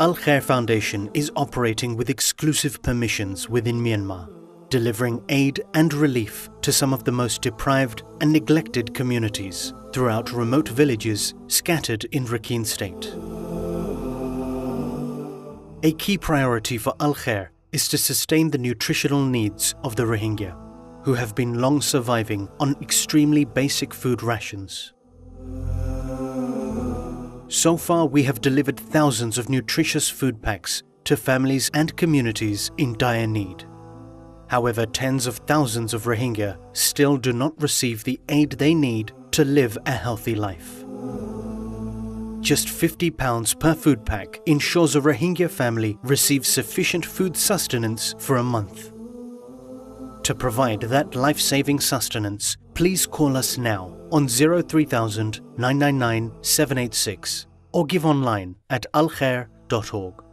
Al Khair Foundation is operating with exclusive permissions within Myanmar, delivering aid and relief to some of the most deprived and neglected communities throughout remote villages scattered in Rakhine State. A key priority for Al Khair is to sustain the nutritional needs of the Rohingya, who have been long surviving on extremely basic food rations. So far, we have delivered thousands of nutritious food packs to families and communities in dire need. However, tens of thousands of Rohingya still do not receive the aid they need to live a healthy life. Just £50 per food pack ensures a Rohingya family receives sufficient food sustenance for a month. To provide that life-saving sustenance, please call us now on 03000 999 786 or give online at alkhair.org.